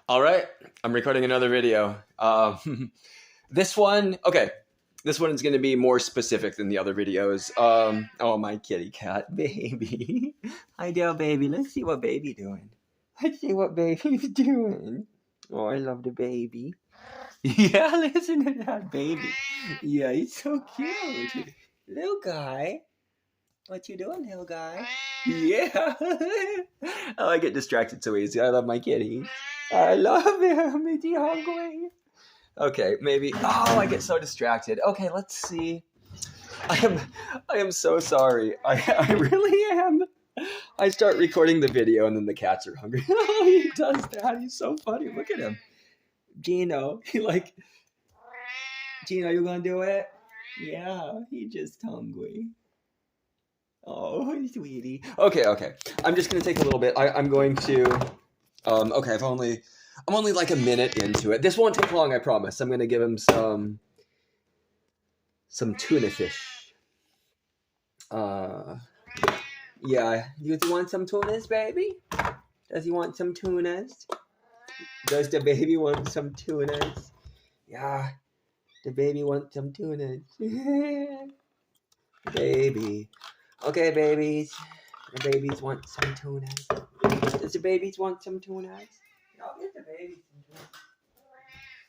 All right, I'm recording another video. This one, okay, this one is going to be more specific than the other videos. Oh, my kitty cat, baby. Hi there, baby. Let's see what baby doing. Let's see what baby's doing. Oh, I love the baby. Yeah, listen to that baby. Yeah, he's so cute. Little guy. What you doing, little guy? Yeah. Oh, I get distracted so easy. I love my kitty. I love him. Is he hungry? Okay, maybe. Oh, I get so distracted. Okay, let's see. I am so sorry. I really am. I start recording the video and then the cats are hungry. Oh, he does that. He's so funny. Look at him. Gino. Gino, you gonna do it? Yeah, he's just hungry. Oh, sweetie. Okay. I'm just gonna take a little bit. I'm going to. Okay, I'm only like a minute into it. This won't take long, I promise. I'm gonna give him some tuna fish. Yeah. Do you want some tunas, baby? Does he want some tunas? Does the baby want some tunas? Yeah. The baby wants some tunas. Baby. Okay, babies. The babies want some tunas. Does the babies want some tunas? I'll get the babies some tunas.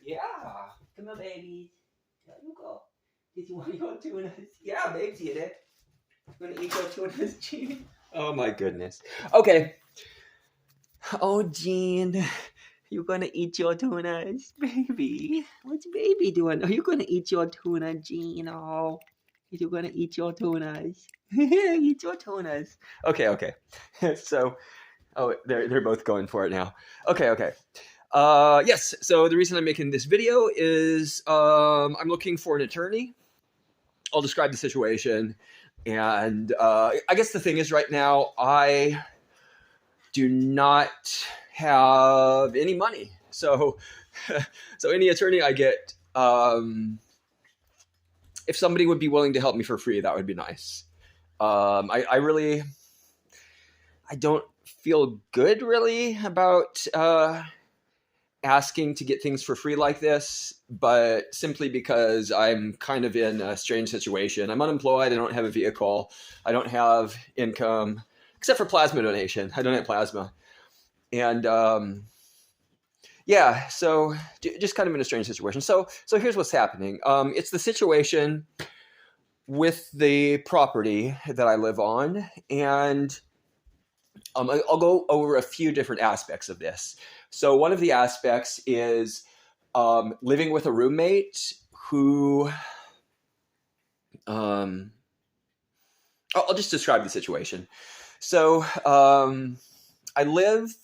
Yeah. Come on, babies. There you go. Did you want your tunas? Yeah, babies eat it. You want to eat your tunas, Gene? Oh, my goodness. Okay. Oh, Gene. You gonna eat your tunas, baby? What's baby doing? Are you gonna eat your tuna, Gene? Oh. You're gonna eat your tunas. Eat your tunas. Okay. So, they're both going for it now. Okay. Yes. So the reason I'm making this video is I'm looking for an attorney. I'll describe the situation, and I guess the thing is right now I do not have any money. So any attorney I get. If somebody would be willing to help me for free, that would be nice. I don't feel good really about asking to get things for free like this, but simply because I'm kind of in a strange situation. I'm unemployed. I don't have a vehicle. I don't have income except for plasma donation. I donate plasma. And yeah, so just kind of in a strange situation. So here's what's happening. It's the situation with the property that I live on, and I'll go over a few different aspects of this. So one of the aspects is living with a roommate who, I'll just describe the situation. So I live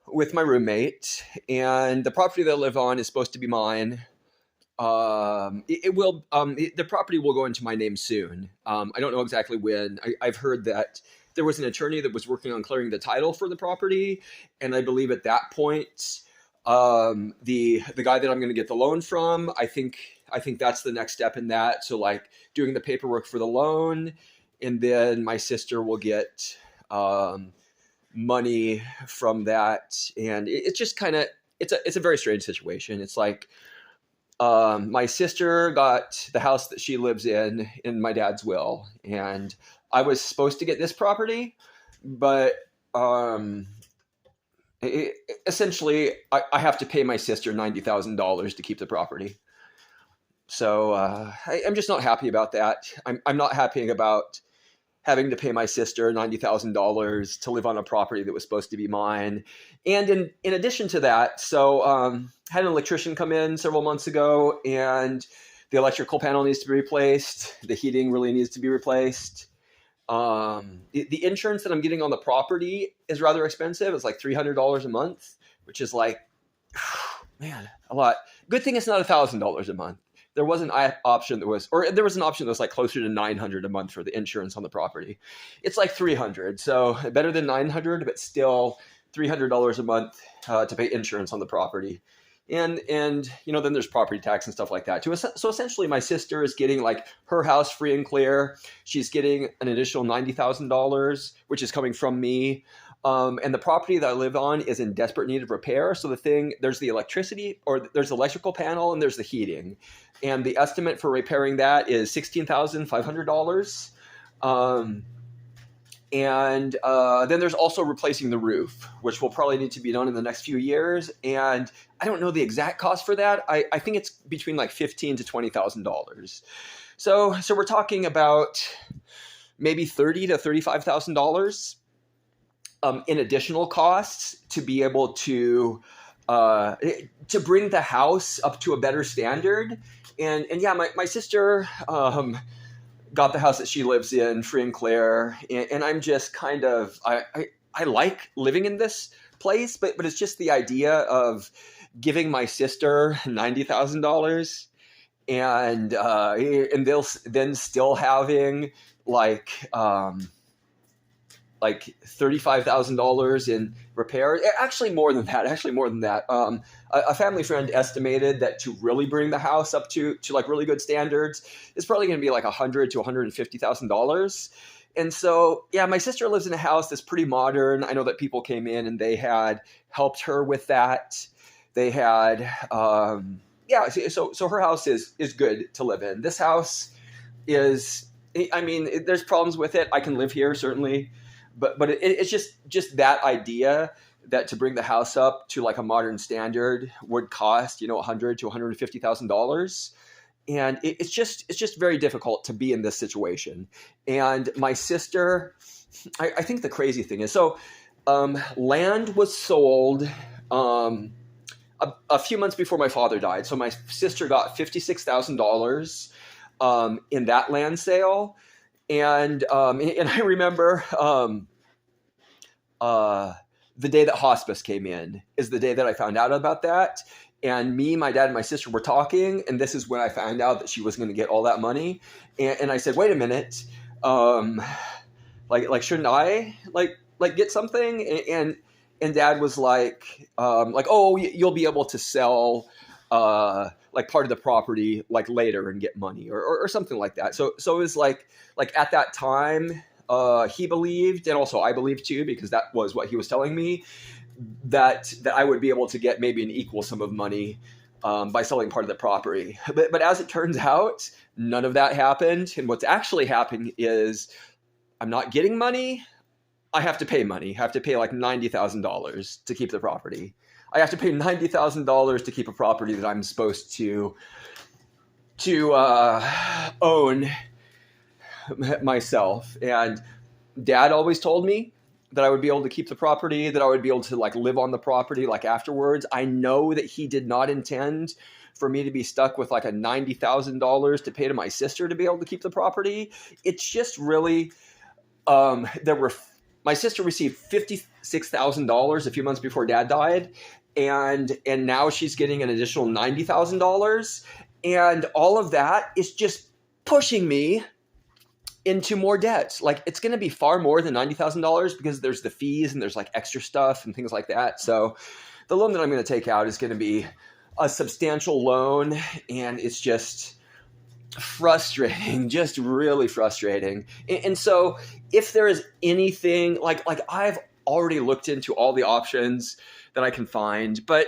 with my roommate, and the property that I live on is supposed to be mine. The property will go into my name soon. I don't know exactly when. I've heard that there was an attorney that was working on clearing the title for the property, and I believe at that point, the guy that I'm going to get the loan from, I think that's the next step in that. So like doing the paperwork for the loan, and then my sister will get money from that, and it's just kind of it's a very strange situation. It's like my sister got the house that she lives in my dad's will, and I was supposed to get this property, but essentially I have to pay my sister $90,000 to keep the property. So I'm just not happy about that. I'm not happy about having to pay my sister $90,000 to live on a property that was supposed to be mine. And in addition to that, so I had an electrician come in several months ago, and the electrical panel needs to be replaced. The heating really needs to be replaced. The insurance that I'm getting on the property is rather expensive. It's like $300 a month, which is like, man, a lot. Good thing it's not $1,000 a month. There was an option that was like closer to $900 a month for the insurance on the property. It's like $300, so better than $900, but still $300 a month to pay insurance on the property. And then there's property tax and stuff like that too. So essentially my sister is getting like her house free and clear. She's getting an additional $90,000, which is coming from me. And the property that I live on is in desperate need of repair. So there's the electricity, or there's the electrical panel, and there's the heating. And the estimate for repairing that is $16,500. And then there's also replacing the roof, which will probably need to be done in the next few years. And I don't know the exact cost for that. I think it's between like $15,000 to $20,000. So we're talking about maybe $30,000 to $35,000 in additional costs to be able to bring the house up to a better standard. And yeah, my sister got the house that she lives in free and clear, and I'm just kind of I like living in this place, but it's just the idea of giving my sister $90,000 and they'll then still having like $35,000 in repair. Actually more than that. A family friend estimated that to really bring the house up to like really good standards is probably going to be like $100,000 to $150,000. And so, yeah, my sister lives in a house that's pretty modern. I know that people came in and they had helped her with that. They had, so her house is good to live in. This house is, I mean, there's problems with it. I can live here, certainly. But it's just that idea that to bring the house up to like a modern standard would cost, $100,000 to $150,000. And it's just very difficult to be in this situation. And my sister, I think the crazy thing is, so land was sold a few months before my father died. So my sister got $56,000 in that land sale. And I remember the day that hospice came in is the day that I found out about that. And me, my dad, and my sister were talking, and this is when I found out that she was going to get all that money. And I said, "Wait a minute, shouldn't I get something?" And Dad was like, "Oh, you'll be able to sell part of the property like later and get money or something like that." So it was like at that time, he believed, and also I believed too, because that was what he was telling me, that I would be able to get maybe an equal sum of money by selling part of the property. But as it turns out, none of that happened. And what's actually happened is I'm not getting money. I have to pay money. I have to pay like $90,000 to keep the property. I have to pay $90,000 to keep a property that I'm supposed to own myself. And Dad always told me that I would be able to keep the property, that I would be able to like live on the property like afterwards. I know that he did not intend for me to be stuck with like a $90,000 to pay to my sister to be able to keep the property. It's just really, my sister received $56,000 a few months before Dad died. And now she's getting an additional $90,000. And all of that is just pushing me into more debt. Like, it's going to be far more than $90,000 because there's the fees and there's like extra stuff and things like that. So the loan that I'm going to take out is going to be a substantial loan, and it's just frustrating, just really frustrating. And so if there is anything like I've already looked into all the options that I can find, but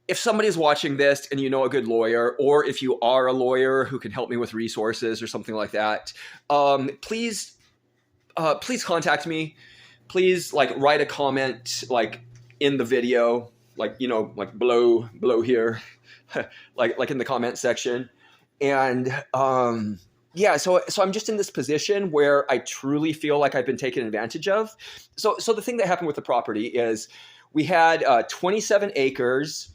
if somebody's watching this and you know a good lawyer, or if you are a lawyer who can help me with resources or something like that, please contact me. Please write a comment in the video, below here, like in the comment section. And so I'm just in this position where I truly feel like I've been taken advantage of. So the thing that happened with the property is we had 27 acres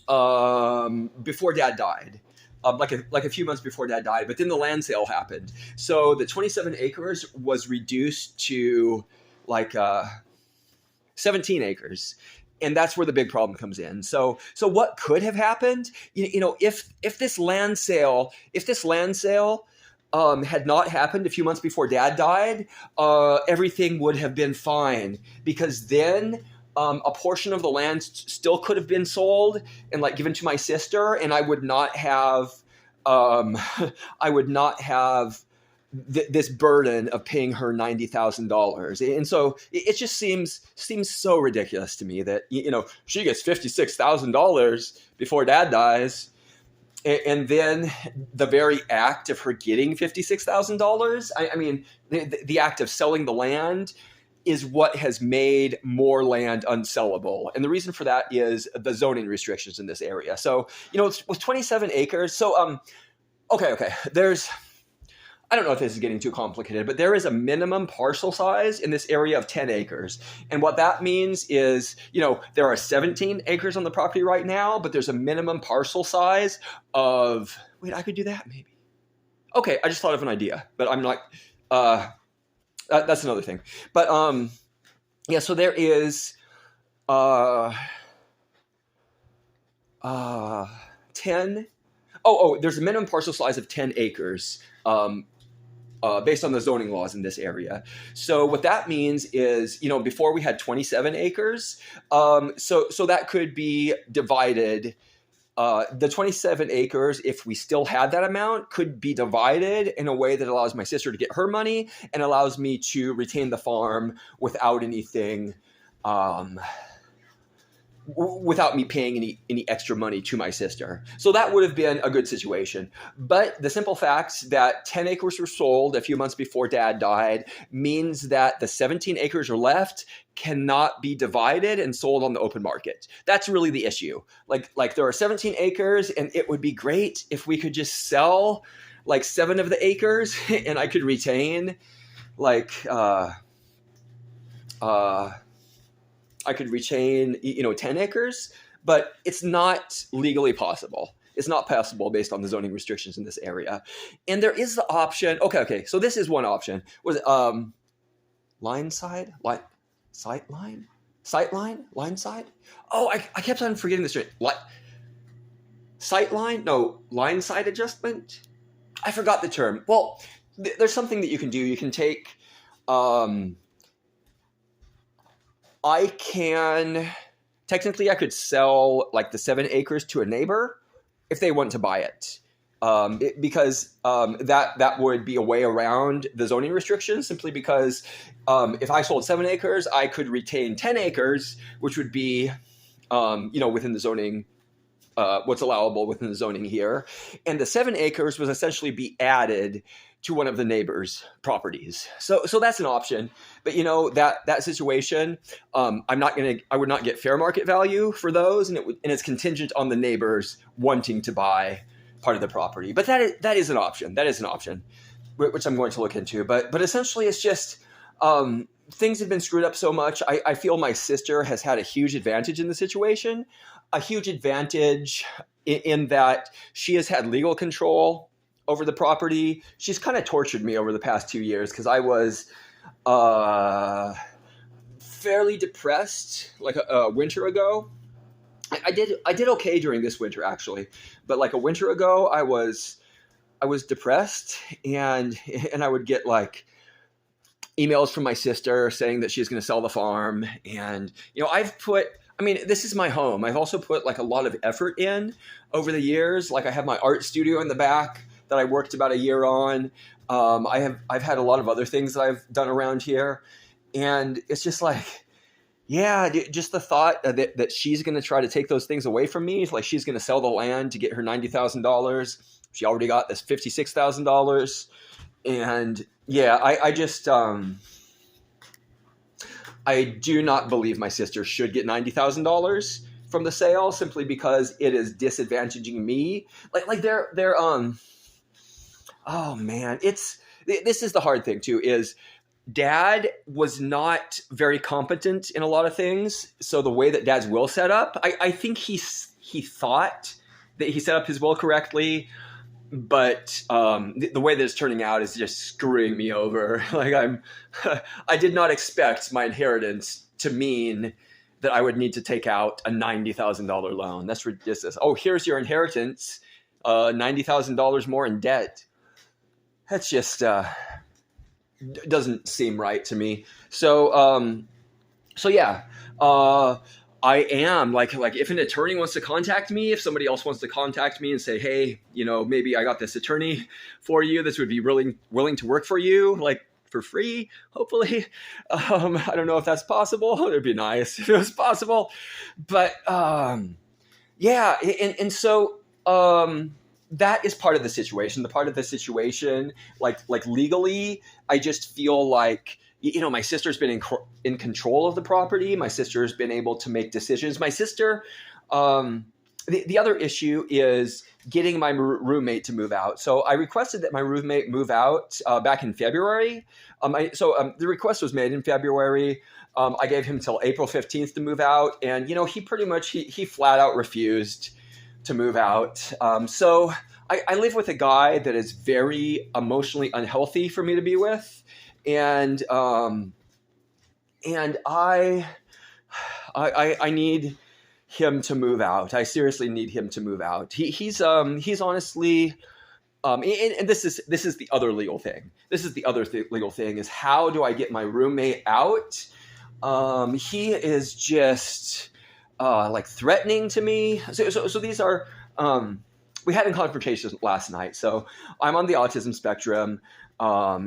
before Dad died, like a few months before Dad died, but then the land sale happened. So the 27 acres was reduced to 17 acres. And that's where the big problem comes in. So what could have happened? If this land sale had not happened a few months before Dad died, everything would have been fine, because then a portion of the land still could have been sold and given to my sister, and I would not have this burden of paying her $90,000. And so it just seems so ridiculous to me that, she gets $56,000 before dad dies. And then the very act of her getting $56,000, I mean, the act of selling the land is what has made more land unsellable. And the reason for that is the zoning restrictions in this area. So, with 27 acres, so, okay, I don't know if this is getting too complicated, but there is a minimum parcel size in this area of 10 acres. And what that means is, there are 17 acres on the property right now, but there's a minimum parcel size of, wait, I could do that maybe. Okay, I just thought of an idea, but I'm not, that's another thing. But yeah, so there is 10. There's a minimum parcel size of 10 acres. Based on the zoning laws in this area. So what that means is, before we had 27 acres, so that could be divided. The 27 acres, if we still had that amount, could be divided in a way that allows my sister to get her money and allows me to retain the farm without anything, without me paying any extra money to my sister. So that would have been a good situation. But the simple fact that 10 acres were sold a few months before dad died means that the 17 acres are left cannot be divided and sold on the open market. That's really the issue. Like there are 17 acres, and it would be great if we could just sell like 7 of the acres and I could retain I could retain, 10 acres, but it's not legally possible. It's not possible based on the zoning restrictions in this area. And there is the option. Okay. So this is one option. Was it line side? Sight line? Line side? Oh, I kept on forgetting this. Sight line? No, line side adjustment? I forgot the term. Well, there's something that you can do. You can take I could sell like the 7 acres to a neighbor if they want to buy it. Because that would be a way around the zoning restrictions, simply because if I sold 7 acres, I could retain 10 acres, which would be, within the zoning, what's allowable within the zoning here. And the 7 acres would essentially be added to one of the neighbors' properties. So that's an option. But that situation, I would not get fair market value for those, and it's contingent on the neighbors wanting to buy part of the property. But that is an option. That is an option, which I'm going to look into. But essentially, it's just things have been screwed up so much. I feel my sister has had a huge advantage in the situation, a huge advantage in that she has had legal control over the property. She's kind of tortured me over the past 2 years because I was fairly depressed like a winter ago. I did okay during this winter actually, but like a winter ago I was depressed and I would get like emails from my sister saying that she's going to sell the farm. And this is my home. I've also put like a lot of effort in over the years. Like I have my art studio in the back that I worked about a year on. I've had a lot of other things that I've done around here, and it's just like, yeah, just the thought that she's going to try to take those things away from me. It's like she's going to sell the land to get her $90,000. She already got this $56,000, and yeah, I just I do not believe my sister should get $90,000 from the sale simply because it is disadvantaging me. Like they're oh man, this is the hard thing too, is dad was not very competent in a lot of things. So the way that dad's will set up, I think he thought that he set up his will correctly, but the way that it's turning out is just screwing me over. Like I did not expect my inheritance to mean that I would need to take out a $90,000 loan. That's ridiculous. Oh, here's your inheritance, $90,000 more in debt. That's just doesn't seem right to me. So yeah. I am like if an attorney wants to contact me, if somebody else wants to contact me and say, hey, maybe I got this attorney for you, this would be really willing to work for you, like for free, hopefully. I don't know if that's possible. It'd be nice if it was possible, but yeah. And so that is part of the situation. The part of the situation, like legally, I just feel like, my sister's been in control of the property. My sister's been able to make decisions. My sister, the other issue is getting my roommate to move out. So I requested that my roommate move out back in February. The request was made in February. I gave him till April 15th to move out. And, he pretty much, he flat out refused to move out. So I live with a guy that is very emotionally unhealthy for me to be with. And I need him to move out. I seriously need him to move out. He's honestly, and this is the other legal thing. This is the other legal thing is how do I get my roommate out? He is just like threatening to me. So these are, we had a confrontation last night. So I'm on the autism spectrum.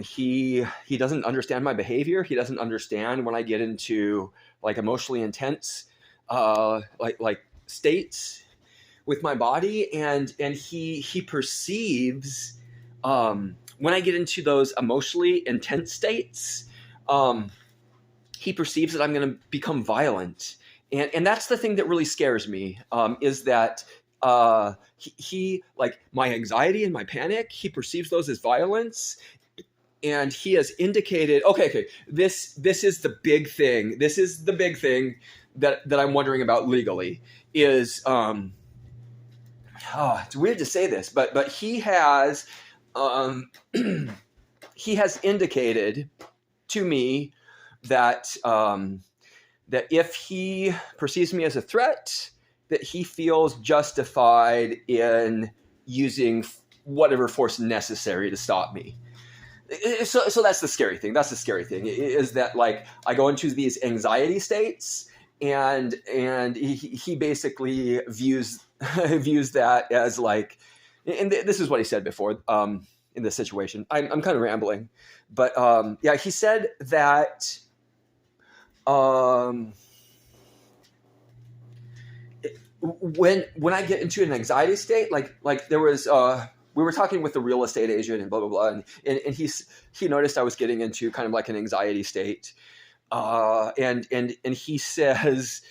He doesn't understand my behavior. He doesn't understand when I get into like emotionally intense, like states with my body. And he perceives, when I get into those emotionally intense states, he perceives that I'm going to become violent. And that's the thing that really scares me, is that, he like my anxiety and my panic, he perceives those as violence. And he has indicated, okay, this is the big thing. This is the big thing that I'm wondering about legally is, it's weird to say this, but he has, he has indicated to me that, that if he perceives me as a threat, that he feels justified in using whatever force necessary to stop me. So that's the scary thing. That's the scary thing is that like I go into these anxiety states and he basically views that as like, and this is what he said before in this situation. I'm kind of rambling, but yeah, he said that when I get into an anxiety state, like there was we were talking with the real estate agent and blah, blah, blah. And he noticed I was getting into kind of like an anxiety state. And he says,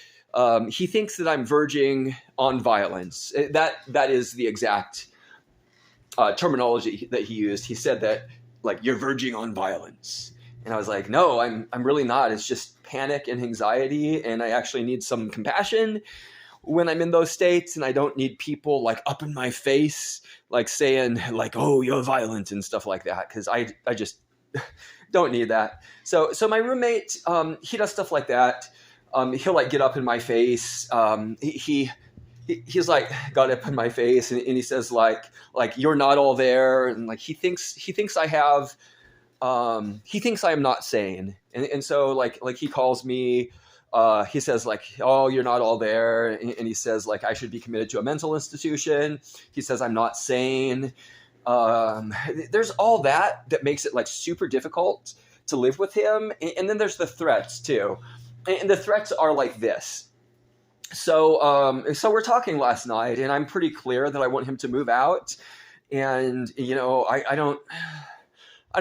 he thinks that I'm verging on violence. That is the exact terminology that he used. He said that like, you're verging on violence. And I was like, no, I'm really not. It's just panic and anxiety. And I actually need some compassion when I'm in those states, and I don't need people like up in my face, like saying like, oh, you're violent and stuff like that. Cause I just don't need that. So my roommate, he does stuff like that. He'll like get up in my face. He's like got up in my face and he says like, you're not all there. And like, he thinks I have, he thinks I am not sane. And so like he calls me, he says like, oh, you're not all there. And he says like, I should be committed to a mental institution. He says, I'm not sane. There's all that makes it like super difficult to live with him. And then there's the threats too. And the threats are like this. So we're talking last night and I'm pretty clear that I want him to move out. And, I don't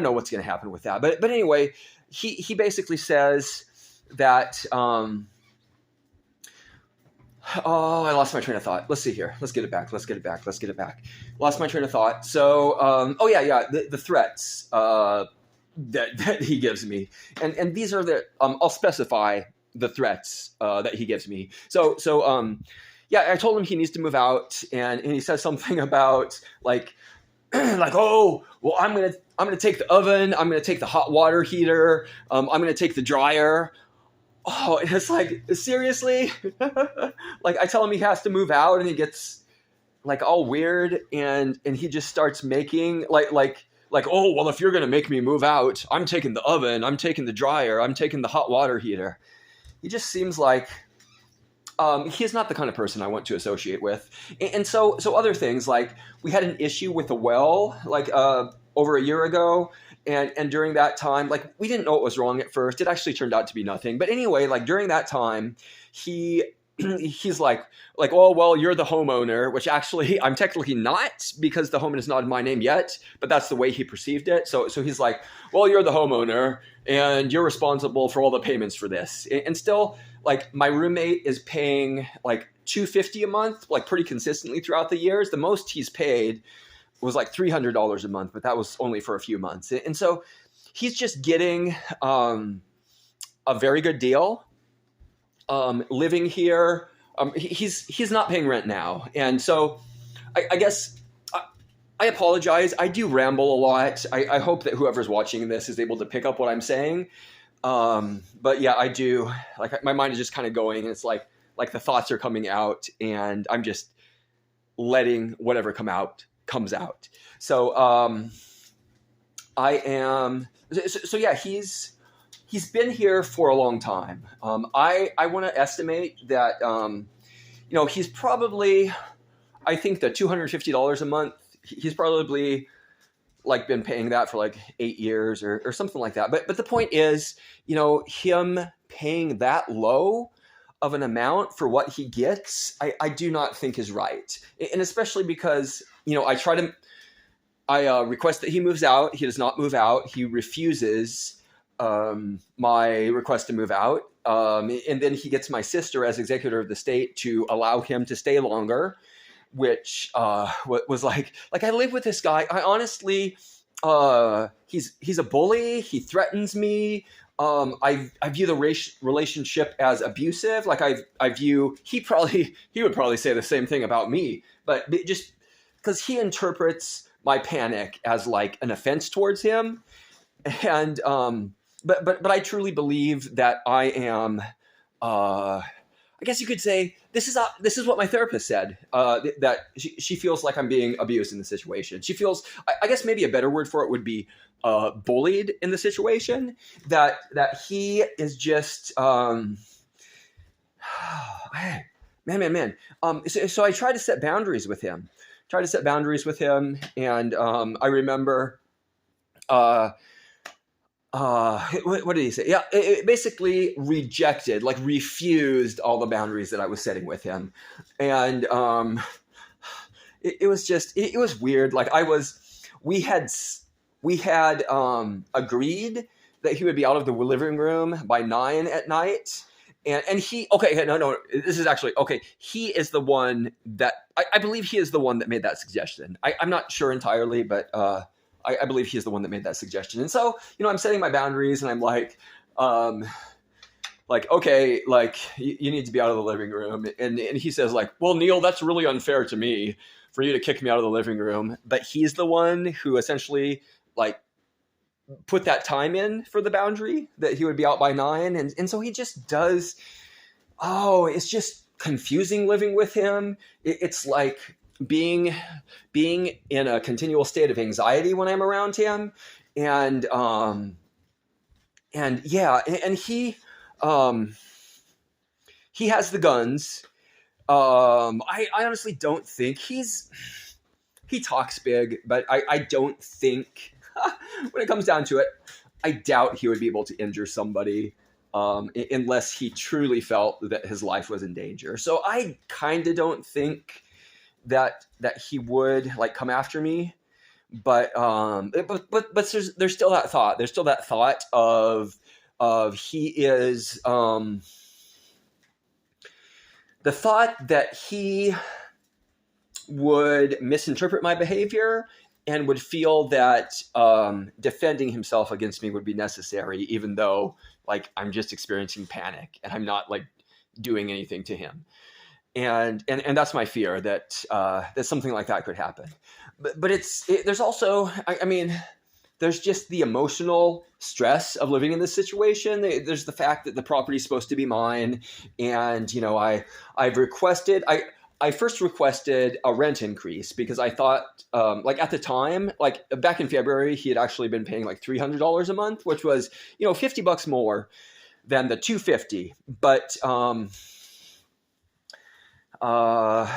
know what's going to happen with that. But anyway, he basically says that, I lost my train of thought. Let's see here. Let's get it back. Lost my train of thought. So, the threats, that he gives me. And these are I'll specify the threats, that he gives me. So, I told him he needs to move out and he says something about like, oh, well, I'm going to take the oven. I'm going to take the hot water heater. I'm going to take the dryer. Oh, it's like, seriously? Like I tell him he has to move out and he gets like all weird and he just starts making like, oh, well, if you're going to make me move out, I'm taking the oven, I'm taking the dryer, I'm taking the hot water heater. He just seems like he's not the kind of person I want to associate with. And so other things, like we had an issue with the well, like over a year ago. And during that time, like we didn't know what was wrong at first. It actually turned out to be nothing. But anyway, like during that time, he's like, oh, well, you're the homeowner, which actually I'm technically not, because the home is not in my name yet, but that's the way he perceived it. So he's like, well, you're the homeowner and you're responsible for all the payments for this. And still, like my roommate is paying like $250 a month, like pretty consistently throughout the years. The most he's paid was like $300 a month, but that was only for a few months. And so he's just getting a very good deal. Living here, he's not paying rent now, and so I guess I apologize. I do ramble a lot. I hope that whoever's watching this is able to pick up what I'm saying. But yeah, I do. Like my mind is just kind of going, and it's like the thoughts are coming out, and I'm just letting whatever comes out. So I am. So yeah, he's been here for a long time. I want to estimate that, he's probably, I think the $250 a month, he's probably like been paying that for like 8 years or something like that. But the point is, him paying that low of an amount for what he gets, I do not think is right. And especially because, I request that he moves out. He does not move out. He refuses my request to move out. And then he gets my sister as executor of the estate to allow him to stay longer, which was like I live with this guy. I honestly, he's a bully. He threatens me. I view the relationship as abusive. Like I view, he would probably say the same thing about me, but just because he interprets my panic as like an offense towards him. And, but I truly believe that I am, I guess you could say this is what my therapist said, that she feels like I'm being abused in the situation. She feels, I guess maybe a better word for it would be, bullied in the situation, that he is just, man. So I try to set boundaries with him, and, I remember, what did he say? Yeah, it basically rejected, like refused all the boundaries that I was setting with him. And it was weird. Like we had agreed that he would be out of the living room by 9 at night. And he, no, this is actually, okay. He is the one that, I believe he is the one that made that suggestion. I'm not sure entirely, but, I believe he is the one that made that suggestion. And so, I'm setting my boundaries, and I'm like, okay, like you need to be out of the living room. And he says like, well, Neil, that's really unfair to me for you to kick me out of the living room. But he's the one who essentially like put that time in for the boundary that he would be out by 9. And so he just does. Oh, it's just confusing living with him. It's like being in a continual state of anxiety when I'm around him. And yeah, and he has the guns. I honestly don't think he talks big, but I don't think when it comes down to it, I doubt he would be able to injure somebody, unless he truly felt that his life was in danger. So I kind of don't think that he would like come after me, but there's still that thought. There's still that thought of he is the thought that he would misinterpret my behavior and would feel that defending himself against me would be necessary, even though like I'm just experiencing panic and I'm not like doing anything to him. And that's my fear, that something like that could happen. But there's also, I mean, there's just the emotional stress of living in this situation. There's the fact that the property is supposed to be mine. And, I first requested a rent increase because I thought, like at the time, like back in February, he had actually been paying like $300 a month, which was, $50 more than the $250. But, But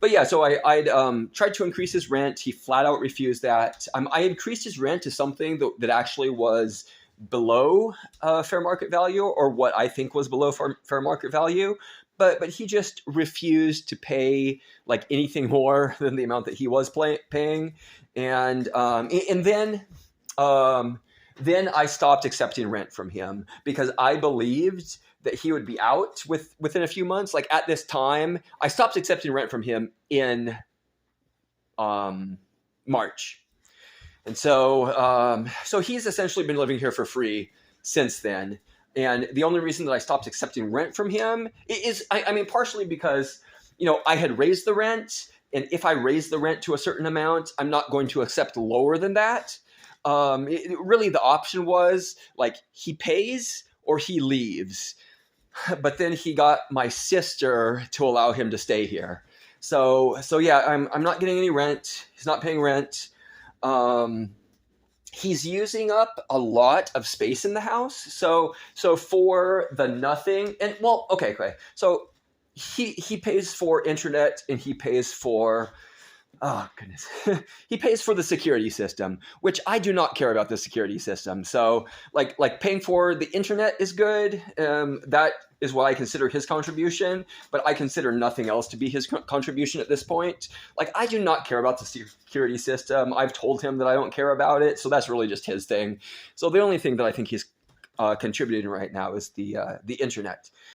yeah, so I'd tried to increase his rent. He flat out refused that. I increased his rent to something that actually was below fair market value, or what I think was below fair market value. But he just refused to pay like anything more than the amount that he was paying, and then I stopped accepting rent from him because I believed that he would be out within a few months. Like at this time, I stopped accepting rent from him in March, and so he's essentially been living here for free since then. And the only reason that I stopped accepting rent from him is, I mean, partially because I had raised the rent, and if I raise the rent to a certain amount, I'm not going to accept lower than that. Really, the option was like he pays or he leaves. But then he got my sister to allow him to stay here. So yeah, I'm not getting any rent. He's not paying rent. He's using up a lot of space in the house. So for the nothing, and well, okay. So he pays for internet, and he pays for, oh goodness, he pays for the security system, which I do not care about the security system. So like paying for the internet is good. That is what I consider his contribution, but I consider nothing else to be his contribution at this point. Like, I do not care about the security system. I've told him that I don't care about it, so that's really just his thing. So the only thing that I think he's contributing right now is the internet.